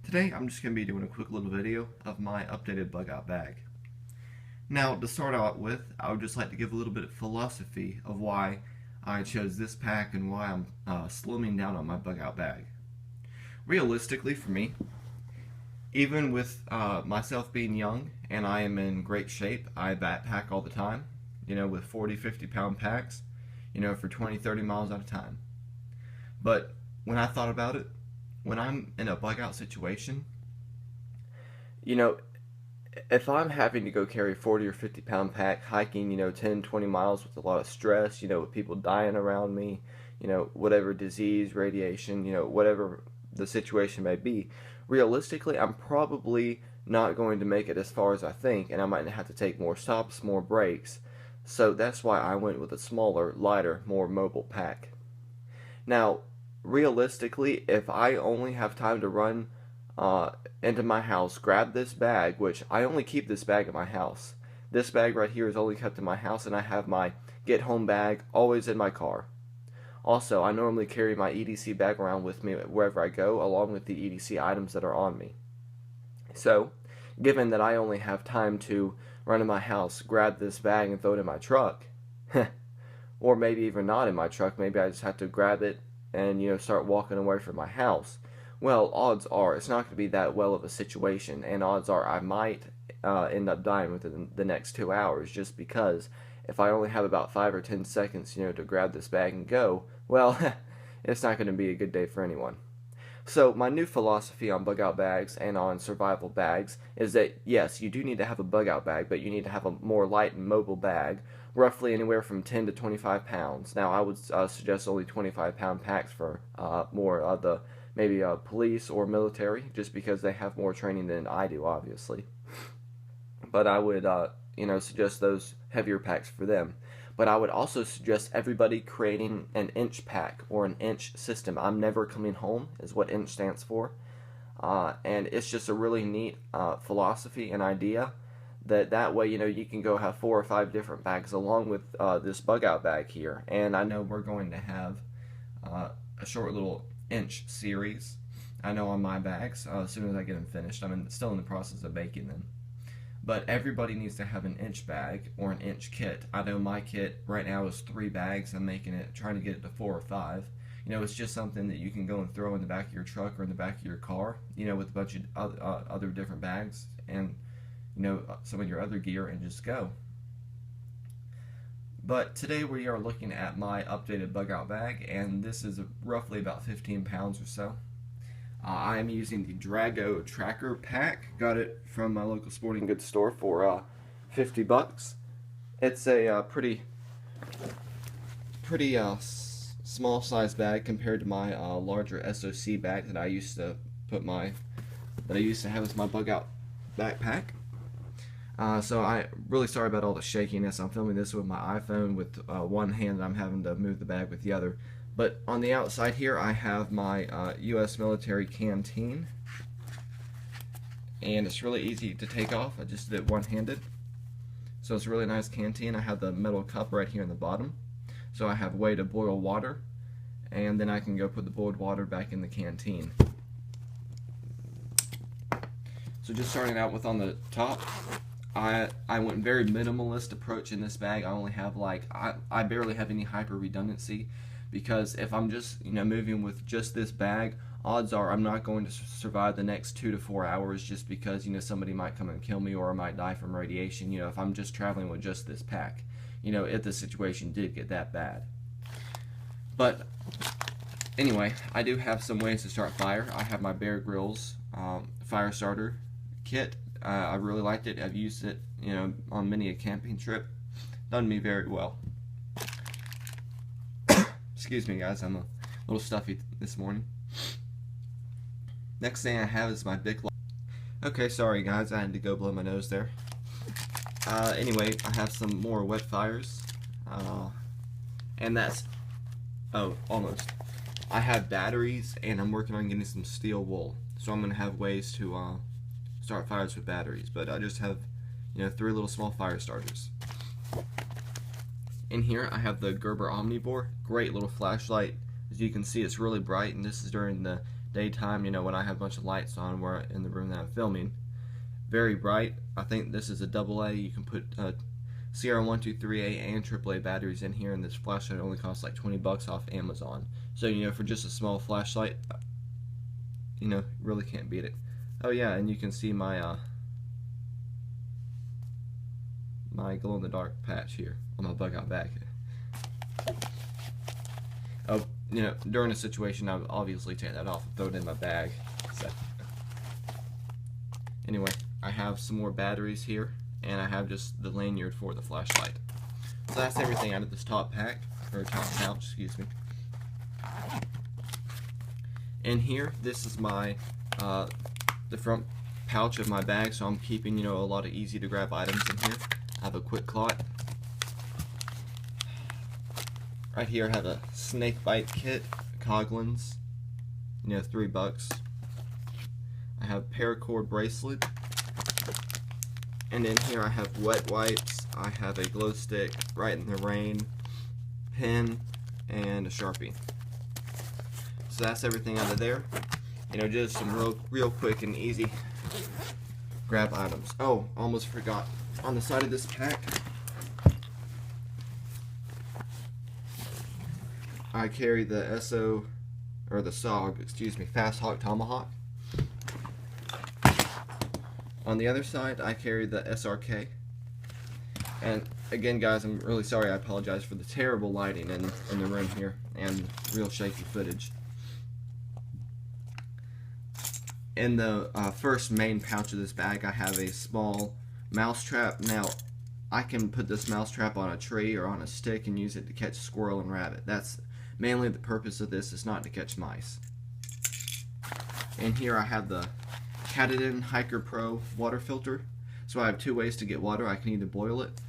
Today I'm just going to be doing a quick little video of my updated bug out bag. Now to start out with, I would just like to give a little bit of philosophy of why I chose this pack and why I'm slimming down on my bug out bag. Realistically for me, even with myself being young and I am in great shape, I backpack all the time, with 40-50 pound packs, for 20-30 miles at a time. But when I thought about it, when I'm in a bug out situation, if I'm having to go carry 40 or 50 pound pack hiking, 10, 20 miles with a lot of stress, with people dying around me, whatever disease, radiation, whatever the situation may be, realistically, I'm probably not going to make it as far as I think, and I might have to take more stops, more breaks. So that's why I went with a smaller, lighter, more mobile pack. Now, realistically, if I only have time to run into my house, grab this bag, which I only keep this bag at my house. This bag right here is only kept in my house, and I have my get home bag always in my car. Also, I normally carry my EDC bag around with me wherever I go, along with the EDC items that are on me. So, given that I only have time to run in my house, grab this bag and throw it in my truck, or maybe even not in my truck, maybe I just have to grab it and start walking away from my house. Well, odds are it's not going to be that well of a situation, and odds are I might end up dying within the next 2 hours, just because if I only have about 5 or 10 seconds, to grab this bag and go, well, it's not going to be a good day for anyone. So my new philosophy on bug out bags and on survival bags is that yes, you do need to have a bug out bag, but you need to have a more light and mobile bag, roughly anywhere from 10 to 25 pounds. Now I would suggest only 25 pound packs for more of the maybe police or military, just because they have more training than I do, obviously. But I would suggest those heavier packs for them. But I would also suggest everybody creating an inch pack or an inch system. I'm never coming home is what inch stands for. And it's just a really neat philosophy and idea that way, you can go have 4 or 5 different bags along with this bug out bag here. And I know we're going to have a short little inch series, I know, on my bags as soon as I get them finished. I'm still in the process of making them. But everybody needs to have an inch bag or an inch kit. I know my kit right now is 3 bags. I'm trying to get it to 4 or 5. It's just something that you can go and throw in the back of your truck or in the back of your car, with a bunch of other different bags and, some of your other gear, and just go. But today we are looking at my updated bug out bag, and this is roughly about 15 pounds or so. I am using the Drago Tracker Pack. Got it from my local sporting goods store for 50 bucks. It's a pretty small size bag compared to my larger SOC bag that I used to have as my bug out backpack. So I'm really sorry about all the shakiness. I'm filming this with my iPhone with one hand, and I'm having to move the bag with the other. But on the outside here, I have my U.S. military canteen, and it's really easy to take off. I just did it one-handed. So it's a really nice canteen. I have the metal cup right here in the bottom, so I have a way to boil water, and then I can go put the boiled water back in the canteen. So just starting out with on the top, I went very minimalist approach in this bag. I only have I barely have any hyper redundancy, because if I'm just moving with just this bag, odds are I'm not going to survive the next 2 to 4 hours, just because somebody might come and kill me, or I might die from radiation, if I'm just traveling with just this pack, if the situation did get that bad. But anyway, I do have some ways to start fire. I have my Bear Grylls fire starter kit. I really liked it. I've used it on many a camping trip. Done me very well. Excuse me, guys, I'm a little stuffy this morning. Next thing I have is my Bic. Okay, sorry guys, I had to go blow my nose there. Anyway, I have some more wet fires, and that's, almost. I have batteries, and I'm working on getting some steel wool, so I'm gonna have ways to start fires with batteries. But I just have 3 little small fire starters. In here I have the Gerber Omnivore, great little flashlight. As you can see, it's really bright, and this is during the daytime, you know, when I have a bunch of lights on where in the room that I'm filming. Very bright. I think this is a AA. You can put CR123A and AAA batteries in here, and this flashlight only costs like 20 bucks off Amazon. So, you know, for just a small flashlight, you know, really can't beat it. Oh yeah, and you can see my my glow-in-the-dark patch here on my bug out bag. Oh, you know, during a situation, I would obviously take that off and throw it in my bag. So, anyway, I have some more batteries here, and I have just the lanyard for the flashlight. So that's everything out of this top pack, or top pouch, excuse me. In here, this is my the front pouch of my bag, so I'm keeping, you know, a lot of easy to grab items in here. I have a quick clot. Right here I have a snake bite kit, Coglins, you know, $3. I have paracord bracelet, and in here I have wet wipes. I have a glow stick, Right in the Rain, pen, and a Sharpie. So that's everything out of there. You know, just some real quick and easy grab items. Oh, almost forgot. On the side of this pack, I carry the SOG, excuse me, Fast Hawk Tomahawk. On the other side, I carry the SRK. And again, guys, I'm really sorry. I apologize for the terrible lighting in the room here and real shaky footage. In the first main pouch of this bag, I have a small mouse trap. Now, I can put this mouse trap on a tree or on a stick and use it to catch squirrel and rabbit. That's mainly the purpose of this, is not to catch mice. And here I have the Katadyn Hiker Pro water filter. So I have two ways to get water. I can either boil it,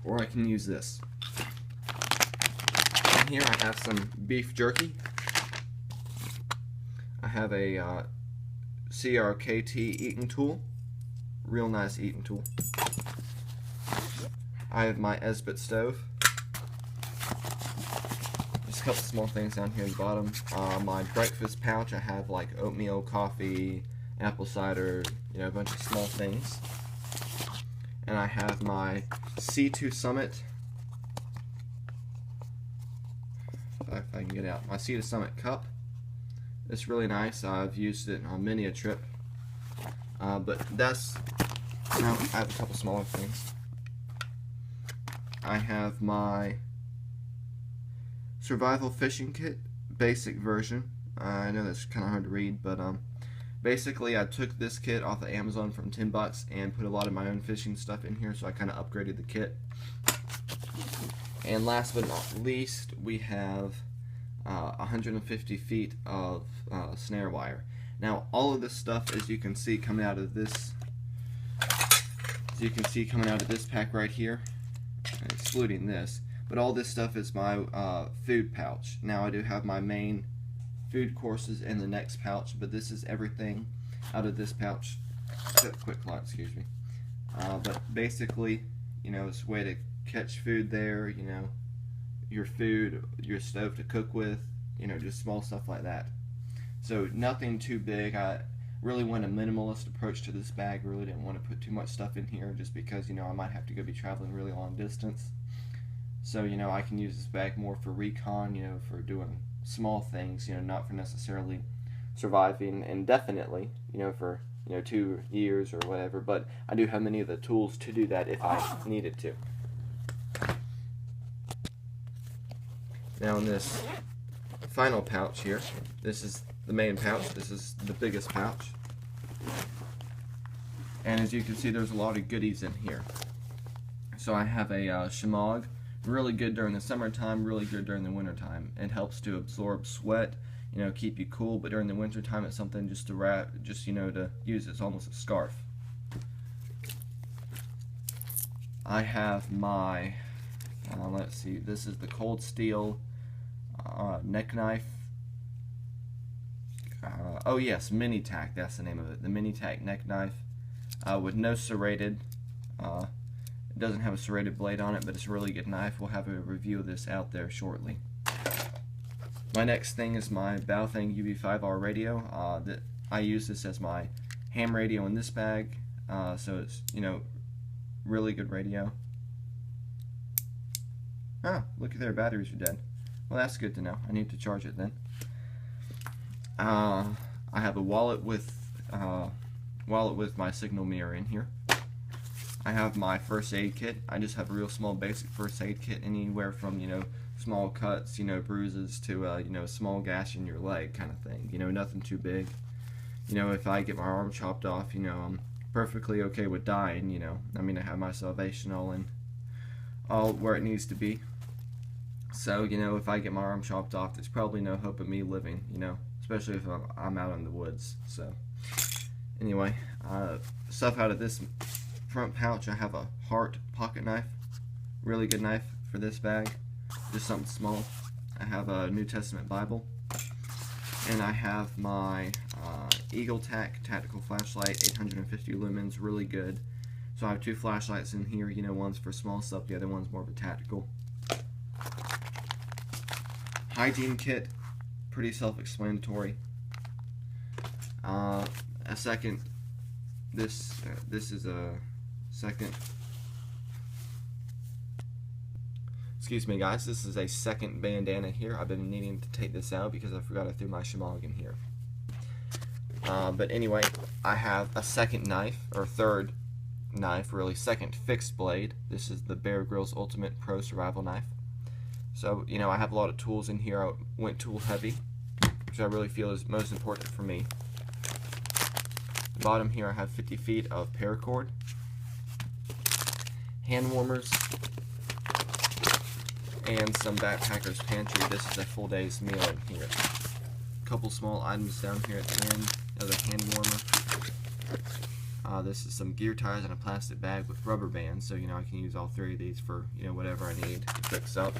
or I can use this. And here I have some beef jerky. I have a CRKT eating tool. Real nice eating tool. I have my Esbit stove. Just a couple small things down here at the bottom. My breakfast pouch, I have like oatmeal, coffee, apple cider, you know, a bunch of small things. And I have my C2 Summit, if I can get out, my C2 Summit cup. It's really nice. I've used it on many a trip. But that's, now I have a couple smaller things. I have my survival fishing kit, basic version. I know that's kind of hard to read, but basically I took this kit off of Amazon from 10 bucks and put a lot of my own fishing stuff in here, so I kind of upgraded the kit. And last but not least, we have 150 feet of snare wire. Now, all of this stuff, as you can see coming out of this, pack right here, excluding this, but all this stuff is my food pouch. Now, I do have my main food courses in the next pouch, but this is everything out of this pouch, except quick clot, excuse me. But basically, you know, it's a way to catch food there, you know, your food, your stove to cook with, you know, just small stuff like that. So nothing too big. I really went a minimalist approach to this bag. Really didn't want to put too much stuff in here, just because, you know, I might have to go be traveling really long distance. So, you know, I can use this bag more for recon, you know, for doing small things, you know, not for necessarily surviving indefinitely, you know, for, you know, 2 years or whatever. But I do have many of the tools to do that if I needed to. Now in this final pouch here, this is the main pouch, this is the biggest pouch. And as you can see, there's a lot of goodies in here. So I have a Shimog, really good during the summertime, really good during the wintertime. It helps to absorb sweat, you know, keep you cool, but during the wintertime it's something just to wrap, just, you know, to use as almost a scarf. I have my, let's see, this is the Cold Steel neck knife. Oh yes, Mini Tack, that's the name of it. The Mini Tack neck knife with no serrated. It doesn't have a serrated blade on it, but it's a really good knife. We'll have a review of this out there shortly. My next thing is my Baofeng UB5R radio. That I use this as my ham radio in this bag, so it's, you know, really good radio. Ah, look at their batteries are dead. Well, that's good to know. I need to charge it then. I have a wallet with my signal mirror in here. I have my first aid kit. I just have a real small basic first aid kit, anywhere from, you know, small cuts, you know, bruises to, you know, small gash in your leg kind of thing. You know, nothing too big. You know, if I get my arm chopped off, you know, I'm perfectly okay with dying, you know. I mean, I have my salvation all where it needs to be. So, you know, if I get my arm chopped off, there's probably no hope of me living, you know, especially if I'm out in the woods. So, anyway, stuff out of this front pouch, I have a Heart pocket knife, really good knife for this bag, just something small. I have a New Testament Bible, and I have my Eagle Tac tactical flashlight, 850 lumens, really good. So I have two flashlights in here, you know, one's for small stuff, the other one's more of a tactical. Hygiene kit, pretty self-explanatory. This is a second. Excuse me, guys. This is a second bandana here. I've been needing to take this out because I forgot I threw my shemagh in here. But anyway, I have a second knife, or third knife, really, second fixed blade. This is the Bear Grylls Ultimate Pro Survival Knife. So, you know, I have a lot of tools in here. I went tool heavy, which I really feel is most important for me. The bottom here I have 50 feet of paracord, hand warmers, and some backpacker's pantry. This is a full day's meal in here. A couple small items down here at the end. Another hand warmer. This is some gear ties in a plastic bag with rubber bands, so, you know, I can use all three of these for, you know, whatever I need to fix up.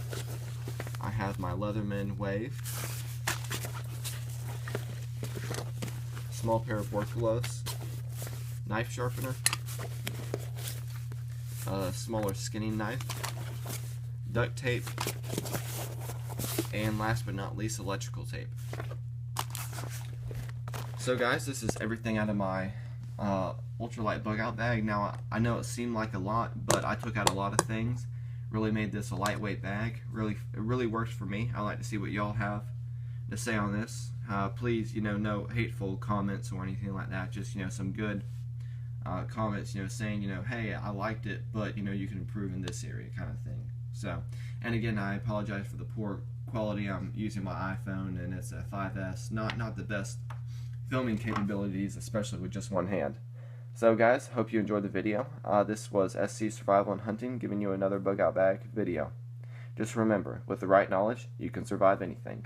I have my Leatherman Wave, small pair of work gloves, knife sharpener, a smaller skinning knife, duct tape, and last but not least, electrical tape. So guys, this is everything out of my ultralight bug out bag. Now, I know it seemed like a lot, but I took out a lot of things. Really made this a lightweight bag. It really works for me. I like to see what y'all have to say on this. Please, you know, no hateful comments or anything like that. Just, you know, some good comments, you know, saying, you know, hey, I liked it, but, you know, you can improve in this area, kind of thing. So, and again, I apologize for the poor quality. I'm using my iPhone, and it's a 5S. Not the best filming capabilities, especially with just one hand. So guys, hope you enjoyed the video. This was SC Survival and Hunting, giving you another bug out bag video. Just remember, with the right knowledge, you can survive anything.